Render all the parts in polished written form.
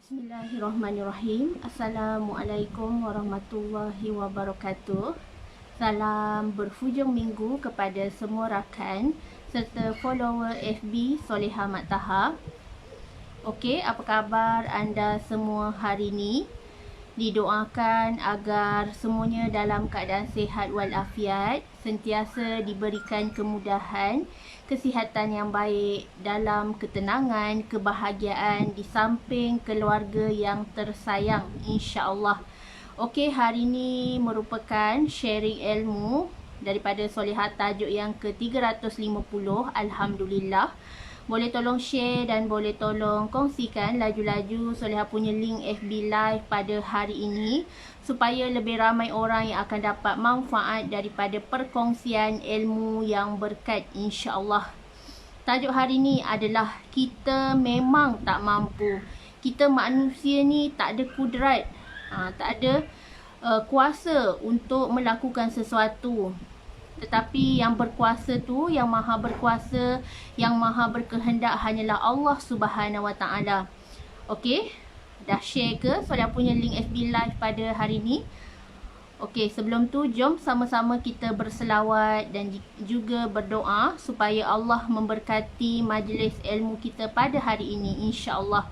Bismillahirrahmanirrahim. Assalamualaikum warahmatullahi wabarakatuh. Salam berhujung minggu kepada semua rakan serta follower FB Soleha Mat Taha. Okey, apa khabar anda semua hari ini? Didoakan agar semuanya dalam keadaan sihat walafiat, sentiasa diberikan kemudahan, kesihatan yang baik, dalam ketenangan, kebahagiaan di samping keluarga yang tersayang, insya-Allah. Okey, hari ini merupakan sharing ilmu daripada Soleha tajuk yang ke-350. Alhamdulillah. Boleh tolong share dan boleh tolong kongsikan laju-laju Soleha punya link FB Live pada hari ini supaya lebih ramai orang yang akan dapat manfaat daripada perkongsian ilmu yang berkat, insya-Allah. Tajuk hari ini adalah kita memang tak mampu. Kita manusia ni tak ada kudrat, tak ada kuasa untuk melakukan sesuatu. Tetapi yang berkuasa tu, yang maha berkuasa, yang maha berkehendak hanyalah Allah Subhanahu Wa Taala. Okey, dah share ke Soleha punya link FB Live pada hari ni? Okey, sebelum tu jom sama-sama kita berselawat dan juga berdoa supaya Allah memberkati majlis ilmu kita pada hari ini, insya-Allah.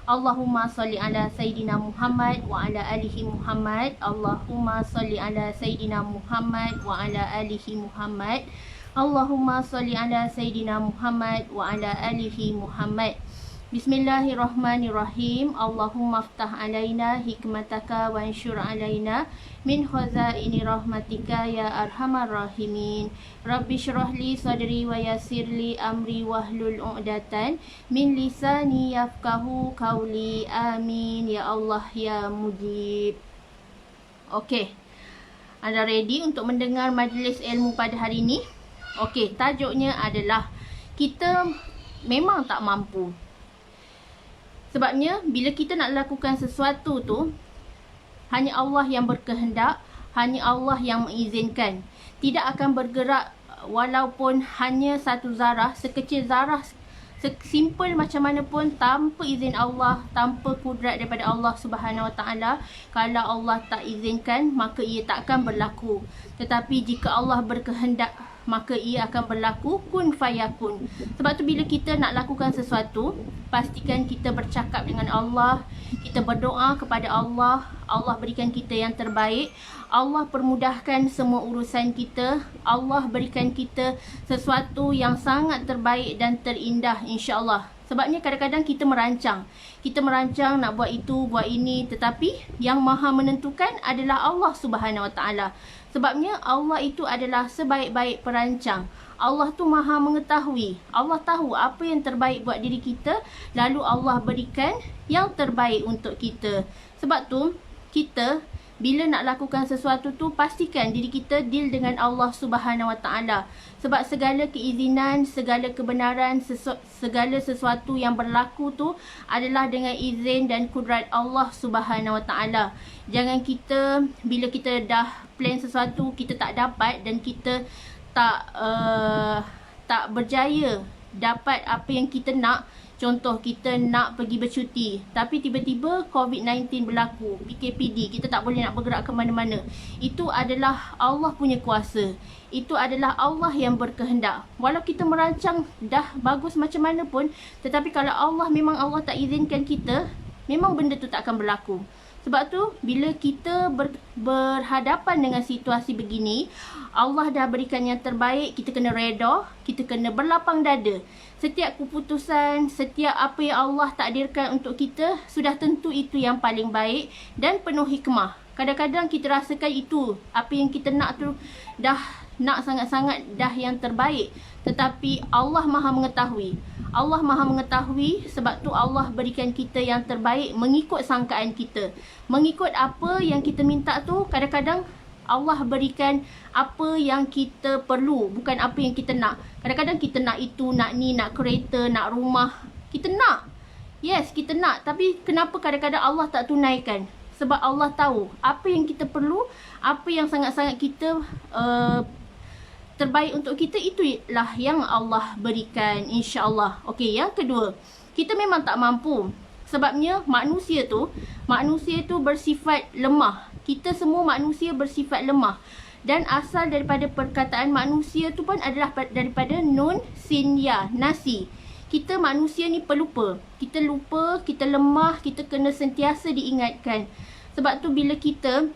Allahumma salli ala Sayyidina Muhammad wa ala alihi Muhammad. Allahumma salli ala Sayyidina Muhammad wa ala alihi Muhammad. Allahumma salli ala Sayyidina Muhammad wa ala alihi Muhammad. Bismillahirrahmanirrahim. Allahumma aftah alaina hikmataka wa ansyur alaina min khazaini rahmatika ya arhamar rahimin. Rabbi syrah li sadri wa yassir li amri wahlul 'uqdatan min lisani yafqahu qawli. Amin ya Allah ya Mujib. Okey. Anda ready untuk mendengar majlis ilmu pada hari ini? Okey, tajuknya adalah kita memang tak mampu. Sebabnya bila kita nak lakukan sesuatu tu, hanya Allah yang berkehendak, hanya Allah yang mengizinkan. Tidak akan bergerak walaupun hanya satu zarah, sekecil zarah, sesimpel macam mana pun, tanpa izin Allah, tanpa kudrat daripada Allah Subhanahu Wa Taala. Kalau Allah tak izinkan, maka ia takkan berlaku. Tetapi jika Allah berkehendak, maka ia akan berlaku, kun fayakun. Sebab tu bila kita nak lakukan sesuatu, pastikan kita bercakap dengan Allah, kita berdoa kepada Allah, Allah berikan kita yang terbaik, Allah permudahkan semua urusan kita, Allah berikan kita sesuatu yang sangat terbaik dan terindah, insya-Allah. Sebabnya kadang-kadang kita merancang nak buat itu, buat ini, tetapi yang maha menentukan adalah Allah Subhanahu Wa Taala. Sebabnya Allah itu adalah sebaik-baik perancang. Allah tu maha mengetahui. Allah tahu apa yang terbaik buat diri kita, lalu Allah berikan yang terbaik untuk kita. Sebab tu kita bila nak lakukan sesuatu tu, pastikan diri kita deal dengan Allah Subhanahu Wa Taala. Sebab segala keizinan, segala kebenaran, segala sesuatu yang berlaku tu adalah dengan izin dan kudrat Allah Subhanahu Wa Taala. Jangan kita bila kita dah plan sesuatu, kita tak dapat dan kita tak berjaya dapat apa yang kita nak. Contoh, kita nak pergi bercuti, tapi tiba-tiba COVID-19 berlaku, PKPD, kita tak boleh nak bergerak ke mana-mana. Itu adalah Allah punya kuasa. Itu adalah Allah yang berkehendak. Walau kita merancang dah bagus macam mana pun, tetapi kalau memang Allah tak izinkan kita, memang benda tu tak akan berlaku. Sebab tu, bila kita berhadapan dengan situasi begini, Allah dah berikan yang terbaik, kita kena reda, kita kena berlapang dada. Setiap keputusan, setiap apa yang Allah takdirkan untuk kita, sudah tentu itu yang paling baik dan penuh hikmah. Kadang-kadang kita rasakan itu, apa yang kita nak tu dah nak sangat-sangat dah yang terbaik. Tetapi Allah maha mengetahui. Allah maha mengetahui, sebab tu Allah berikan kita yang terbaik mengikut sangkaan kita. Mengikut apa yang kita minta tu, kadang-kadang Allah berikan apa yang kita perlu, bukan apa yang kita nak. Kadang-kadang kita nak itu, nak ni, nak kereta, nak rumah. Kita nak. Yes, kita nak. Tapi kenapa kadang-kadang Allah tak tunaikan? Sebab Allah tahu apa yang kita perlu, apa yang sangat-sangat kita terbaik untuk kita, itulah yang Allah berikan, insya-Allah. Okey, yang kedua, kita memang tak mampu. Sebabnya manusia tu bersifat lemah. Kita semua manusia bersifat lemah. Dan asal daripada perkataan manusia tu pun adalah daripada nun sin ya, nasi. Kita manusia ni pelupa. Kita lupa, kita lemah, kita kena sentiasa diingatkan. Sebab tu bila kita,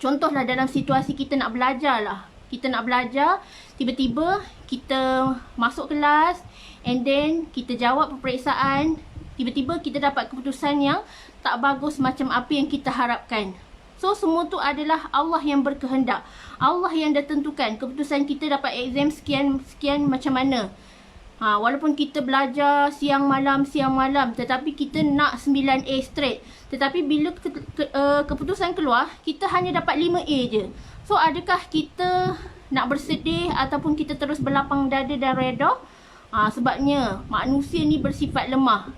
contohlah dalam situasi kita nak belajar lah. Kita nak belajar, tiba-tiba kita masuk kelas and then kita jawab peperiksaan. Tiba-tiba kita dapat keputusan yang tak bagus macam apa yang kita harapkan. So semua tu adalah Allah yang berkehendak. Allah yang dah tentukan keputusan kita dapat exam sekian macam mana. Walaupun kita belajar siang malam, tetapi kita nak 9A straight. Tetapi bila keputusan keluar, kita hanya dapat 5A je. So adakah kita nak bersedih ataupun kita terus berlapang dada dan reda? Sebabnya manusia ni bersifat lemah.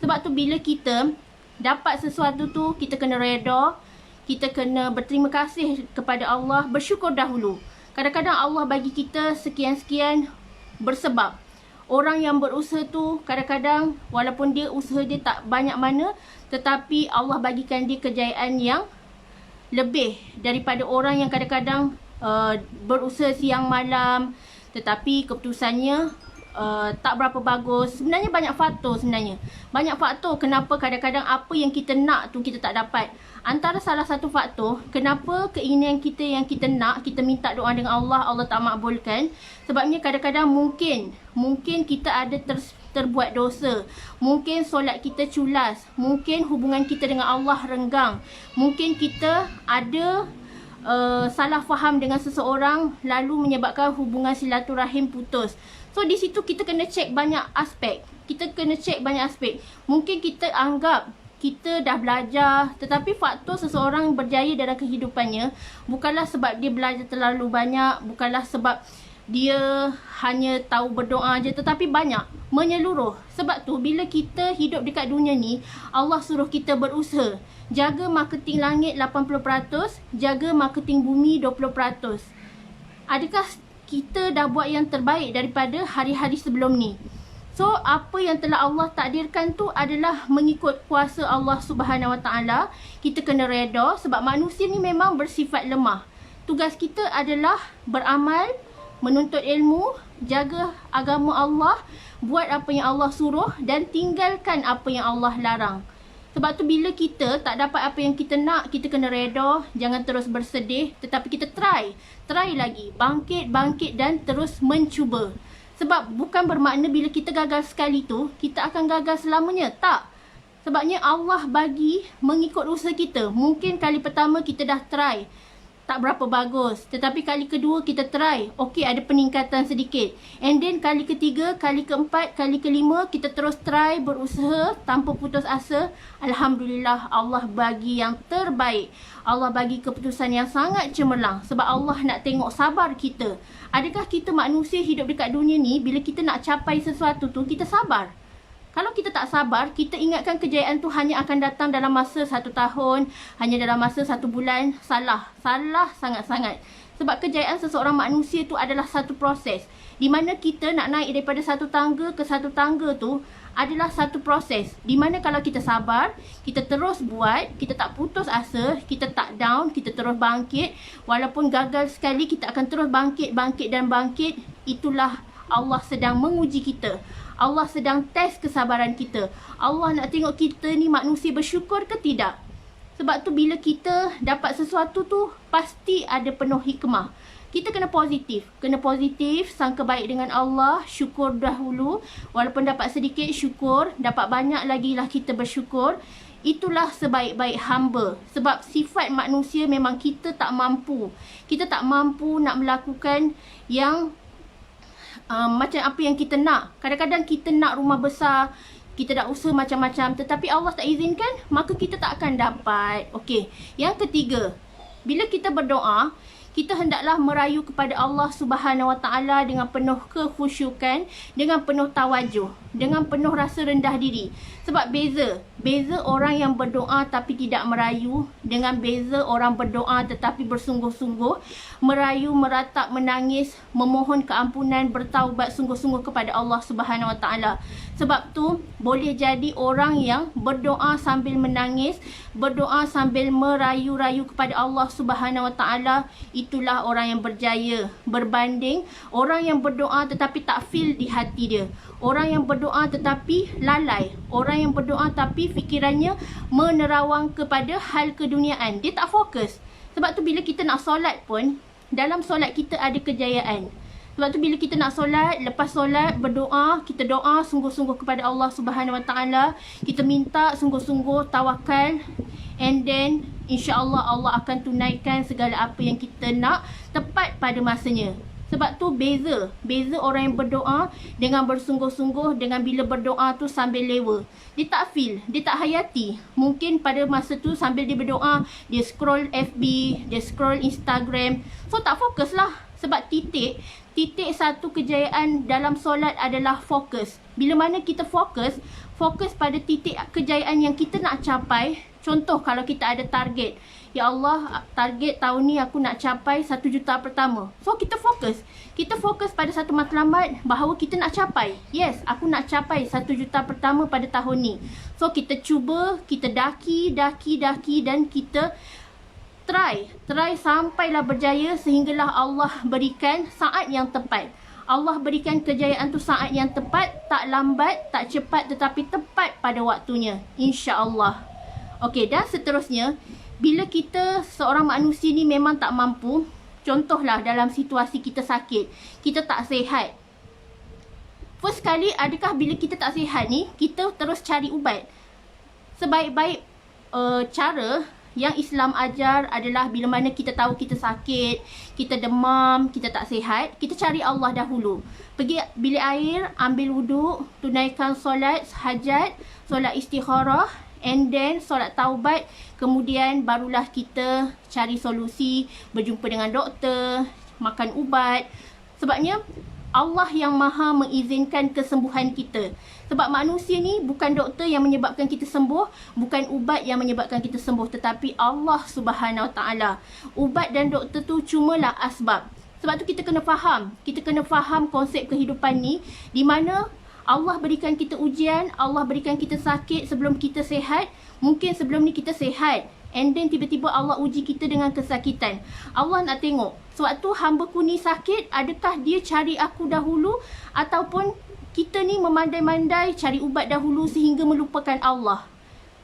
Sebab tu bila kita dapat sesuatu tu, kita kena reda. Kita kena berterima kasih kepada Allah, bersyukur dahulu. Kadang-kadang Allah bagi kita sekian-sekian bersebab. Orang yang berusaha tu kadang-kadang walaupun usaha dia tak banyak mana, tetapi Allah bagikan dia kejayaan yang lebih daripada orang yang kadang-kadang berusaha siang malam tetapi keputusannya tak berapa bagus. Sebenarnya banyak faktor sebenarnya. Banyak faktor kenapa kadang-kadang apa yang kita nak tu kita tak dapat. Antara salah satu faktor kenapa keinginan kita yang kita nak, kita minta doa dengan Allah, Allah tak makbulkan. Sebabnya kadang-kadang mungkin kita ada terbuat dosa. Mungkin solat kita culas. Mungkin hubungan kita dengan Allah renggang. Mungkin kita ada salah faham dengan seseorang lalu menyebabkan hubungan silaturahim putus. So di situ kita kena cek banyak aspek. Mungkin kita anggap kita dah belajar, tetapi faktor seseorang berjaya dalam kehidupannya bukanlah sebab dia belajar terlalu banyak, bukanlah sebab dia hanya tahu berdoa je, tetapi banyak menyeluruh. Sebab tu bila kita hidup dekat dunia ni, Allah suruh kita berusaha. Jaga marketing langit 80%, jaga marketing bumi 20%. Adakah kita dah buat yang terbaik daripada hari-hari sebelum ni? So, apa yang telah Allah takdirkan tu adalah mengikut kuasa Allah Subhanahu Wa Taala. Kita kena reda sebab manusia ni memang bersifat lemah. Tugas kita adalah beramal, menuntut ilmu, jaga agama Allah, buat apa yang Allah suruh dan tinggalkan apa yang Allah larang. Sebab tu bila kita tak dapat apa yang kita nak, kita kena reda, jangan terus bersedih, tetapi kita try lagi, bangkit dan terus mencuba. Sebab bukan bermakna bila kita gagal sekali tu, kita akan gagal selamanya. Tak. Sebabnya Allah bagi mengikut usaha kita. Mungkin kali pertama kita dah try, tak berapa bagus. Tetapi kali kedua kita try, okey ada peningkatan sedikit. And then kali ketiga, kali keempat, kali kelima, kita terus try, berusaha tanpa putus asa. Alhamdulillah Allah bagi yang terbaik. Allah bagi keputusan yang sangat cemerlang. Sebab Allah nak tengok sabar kita. Adakah kita manusia hidup dekat dunia ni, bila kita nak capai sesuatu tu, kita sabar? Kalau kita tak sabar, kita ingatkan kejayaan tu hanya akan datang dalam masa 1 tahun, hanya dalam masa 1 bulan. Salah sangat-sangat. Sebab kejayaan seseorang manusia tu adalah satu proses. Di mana kita nak naik daripada satu tangga ke satu tangga tu adalah satu proses. Di mana kalau kita sabar, kita terus buat, kita tak putus asa, kita tak down, kita terus bangkit. Walaupun gagal sekali, kita akan terus bangkit. Itulah Allah sedang menguji kita. Allah sedang test kesabaran kita. Allah nak tengok kita ni manusia bersyukur ke tidak. Sebab tu bila kita dapat sesuatu tu, pasti ada penuh hikmah. Kita kena positif, sangka baik dengan Allah, syukur dahulu. Walaupun dapat sedikit, syukur. Dapat banyak lagi lah kita bersyukur. Itulah sebaik-baik hamba. Sebab sifat manusia memang kita tak mampu. Kita tak mampu nak melakukan yang macam apa yang kita nak. Kadang-kadang kita nak rumah besar, kita dah usaha macam-macam, tetapi Allah tak izinkan, maka kita tak akan dapat. Okey. Yang ketiga, bila kita berdoa, kita hendaklah merayu kepada Allah Subhanahu Wa Taala dengan penuh kekhusyukan, dengan penuh tawajuh, dengan penuh rasa rendah diri. Sebab beza orang yang berdoa tapi tidak merayu dengan beza orang berdoa tetapi bersungguh-sungguh, merayu, meratap, menangis, memohon keampunan, bertaubat sungguh-sungguh kepada Allah Subhanahu Wa Taala. Sebab tu boleh jadi orang yang berdoa sambil menangis, berdoa sambil merayu-rayu kepada Allah Subhanahu Wa Taala, itulah orang yang berjaya berbanding orang yang berdoa tetapi tak feel di hati dia. Orang yang berdoa tetapi lalai. Orang yang berdoa tapi fikirannya menerawang kepada hal keduniaan. Dia tak fokus. Sebab tu bila kita nak solat pun, dalam solat kita ada kejayaan. Sebab tu bila kita nak solat, lepas solat berdoa, kita doa sungguh-sungguh kepada Allah Subhanahu Wa Taala, kita minta sungguh-sungguh, tawakal, and then insya-Allah Allah akan tunaikan segala apa yang kita nak tepat pada masanya. Sebab tu beza orang yang berdoa dengan bersungguh-sungguh, dengan bila berdoa tu sambil lewa. Dia tak feel, dia tak hayati. Mungkin pada masa tu sambil dia berdoa, dia scroll FB, dia scroll Instagram. So tak fokus lah. Sebab titik satu kejayaan dalam solat adalah fokus. Bila mana kita fokus pada titik kejayaan yang kita nak capai. Contoh kalau kita ada target, ya Allah, target tahun ni aku nak capai 1 juta pertama. So kita fokus pada satu matlamat bahawa kita nak capai. Yes, aku nak capai 1 juta pertama pada tahun ni. So kita cuba, kita daki dan kita try sampailah berjaya sehinggalah Allah berikan saat yang tepat. Allah berikan kejayaan tu saat yang tepat, tak lambat, tak cepat, tetapi tepat pada waktunya, insya-Allah. Okey, dan seterusnya, bila kita seorang manusia ni memang tak mampu, contohlah dalam situasi kita sakit, kita tak sihat. First kali, adakah bila kita tak sihat ni, kita terus cari ubat? Sebaik-baik cara yang Islam ajar adalah bila mana kita tahu kita sakit, kita demam, kita tak sihat, kita cari Allah dahulu. Pergi bilik air, ambil wuduk, tunaikan solat hajat, solat istikharah, and then solat taubat. Kemudian barulah kita cari solusi, berjumpa dengan doktor, makan ubat. Sebabnya Allah yang maha mengizinkan kesembuhan kita. Sebab manusia ni bukan doktor yang menyebabkan kita sembuh, bukan ubat yang menyebabkan kita sembuh, tetapi Allah Subhanahu Wa Taala. Ubat dan doktor tu cumalah asbab. Sebab tu kita kena faham konsep kehidupan ni, di mana Allah berikan kita ujian, Allah berikan kita sakit sebelum kita sihat. Mungkin sebelum ni kita sihat, and then tiba-tiba Allah uji kita dengan kesakitan. Allah nak tengok, sewaktu hamba-Ku ni sakit, adakah dia cari aku dahulu, ataupun kita ni memandai-mandai cari ubat dahulu sehingga melupakan Allah.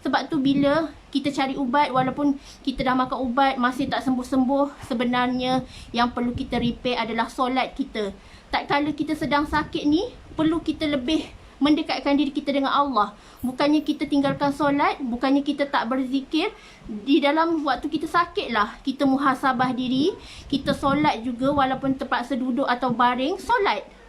Sebab tu bila kita cari ubat, walaupun kita dah makan ubat masih tak sembuh-sembuh, sebenarnya yang perlu kita repair adalah solat kita. Tak kala kita sedang sakit ni, perlu kita lebih mendekatkan diri kita dengan Allah. Bukannya kita tinggalkan solat, bukannya kita tak berzikir. Di dalam waktu kita sakit lah, kita muhasabah diri, kita solat juga walaupun terpaksa duduk atau baring.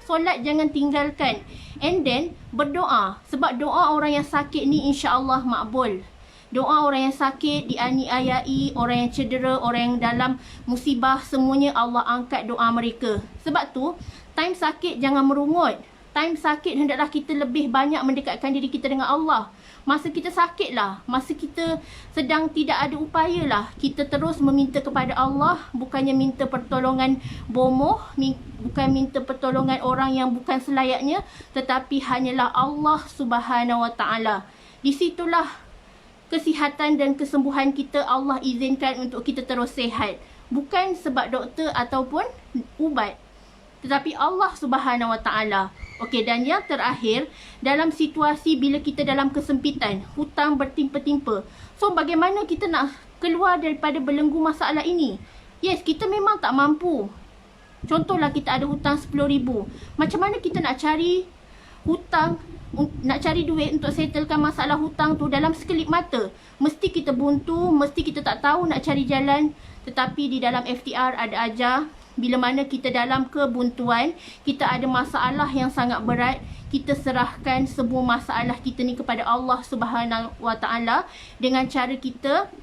Solat jangan tinggalkan. And then berdoa. Sebab doa orang yang sakit ni insya-Allah makbul. Doa orang yang sakit, dianiayai, orang yang cedera, orang yang dalam musibah, semuanya Allah angkat doa mereka. Sebab tu, time sakit jangan merungut. Time sakit hendaklah kita lebih banyak mendekatkan diri kita dengan Allah. Masa kita sakit lah, masa kita sedang tidak ada upaya lah, kita terus meminta kepada Allah. Bukannya minta pertolongan bomoh, bukan minta pertolongan orang yang bukan selayaknya, tetapi hanyalah Allah Subhanahu Wa Taala. Di situlah kesihatan dan kesembuhan kita Allah izinkan untuk kita terus sihat. Bukan sebab doktor ataupun ubat, tetapi Allah Subhanahu Wa Taala. Okey, dan yang terakhir, dalam situasi bila kita dalam kesempitan, hutang bertimpa-timpa. So, bagaimana kita nak keluar daripada belenggu masalah ini? Yes, kita memang tak mampu. Contohlah kita ada hutang 10,000. Macam mana kita nak cari hutang, nak cari duit untuk settlekan masalah hutang tu dalam sekelip mata? Mesti kita buntu, mesti kita tak tahu nak cari jalan. Tetapi di dalam FTR ada ajar, bila mana kita dalam kebuntuan, kita ada masalah yang sangat berat, kita serahkan semua masalah kita ni kepada Allah Subhanahu Wa Taala dengan cara kita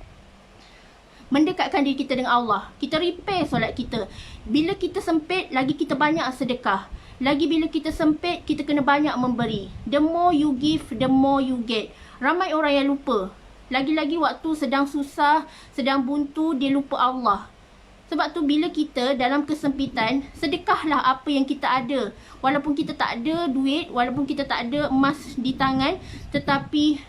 mendekatkan diri kita dengan Allah. Kita repair solat kita. Bila kita sempit, lagi kita banyak sedekah. Lagi bila kita sempit, kita kena banyak memberi. The more you give, the more you get. Ramai orang yang lupa. Lagi-lagi waktu sedang susah, sedang buntu, dia lupa Allah. Sebab tu bila kita dalam kesempitan, sedekahlah apa yang kita ada. Walaupun kita tak ada duit, walaupun kita tak ada emas di tangan, tetapi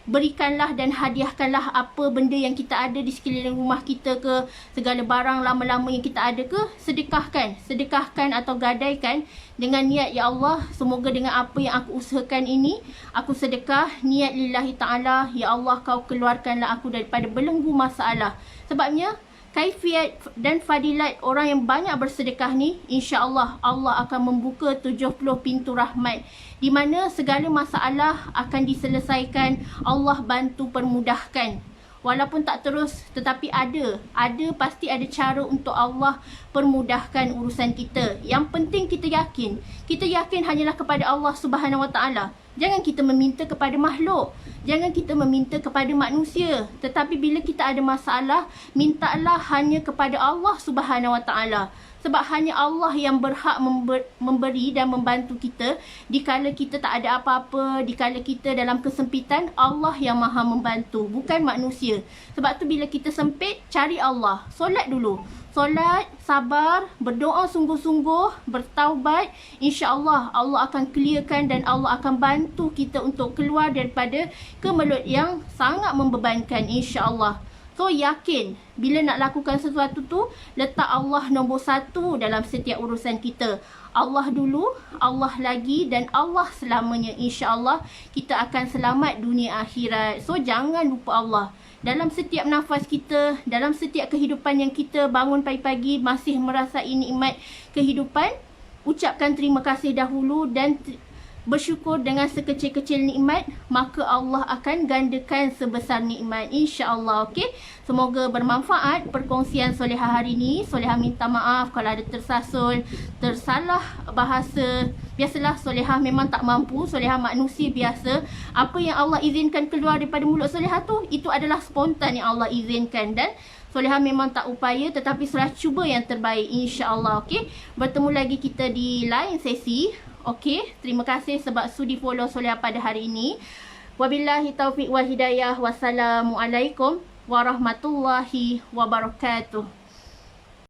berikanlah dan hadiahkanlah apa benda yang kita ada di sekeliling rumah kita ke, segala barang lama-lama yang kita ada ke, sedekahkan atau gadaikan dengan niat, ya Allah, semoga dengan apa yang aku usahakan ini, aku sedekah niat lillahi ta'ala, ya Allah, kau keluarkanlah aku daripada belenggu masalah. Sebabnya kaifiat dan fadilat orang yang banyak bersedekah ni, insya-Allah Allah akan membuka 70 pintu rahmat, di mana segala masalah akan diselesaikan, Allah bantu permudahkan. Walaupun tak terus, tetapi ada pasti ada cara untuk Allah permudahkan urusan kita. Yang penting kita yakin hanyalah kepada Allah Subhanahu Wa Taala. Jangan kita meminta kepada makhluk. Jangan kita meminta kepada manusia. Tetapi bila kita ada masalah, mintalah hanya kepada Allah Subhanahu Wa Taala. Sebab hanya Allah yang berhak memberi dan membantu kita. Dikala kita tak ada apa-apa, dikala kita dalam kesempitan, Allah yang maha membantu, bukan manusia. Sebab tu bila kita sempit, cari Allah. Solat dulu. Solat, sabar, berdoa sungguh-sungguh, bertaubat. InsyaAllah Allah akan clearkan dan Allah akan bantu kita untuk keluar daripada kemelut yang sangat membebankan, insyaAllah. So yakin, bila nak lakukan sesuatu tu, letak Allah nombor 1 dalam setiap urusan kita. Allah dulu, Allah lagi dan Allah selamanya. InsyaAllah kita akan selamat dunia akhirat. So jangan lupa Allah. Dalam setiap nafas kita, dalam setiap kehidupan yang kita bangun pagi-pagi masih merasai nikmat kehidupan, ucapkan terima kasih dahulu dan bersyukur dengan sekecil-kecil nikmat, maka Allah akan gandakan sebesar nikmat, insya-Allah. Okey, semoga bermanfaat perkongsian Solehah hari ini. Solehah minta maaf kalau ada tersasul, tersalah bahasa. Biasalah, Solehah memang tak mampu, Solehah manusia biasa. Apa yang Allah izinkan keluar daripada mulut Solehah tu, itu adalah spontan yang Allah izinkan, dan Solehah memang tak upaya, tetapi Solehah cuba yang terbaik, insya-Allah. Okey, bertemu lagi kita di lain sesi. Okey, terima kasih sebab sudi follow Solehah pada hari ini. Wabillahi taufiq wal hidayah. Wassalamualaikum warahmatullahi wabarakatuh.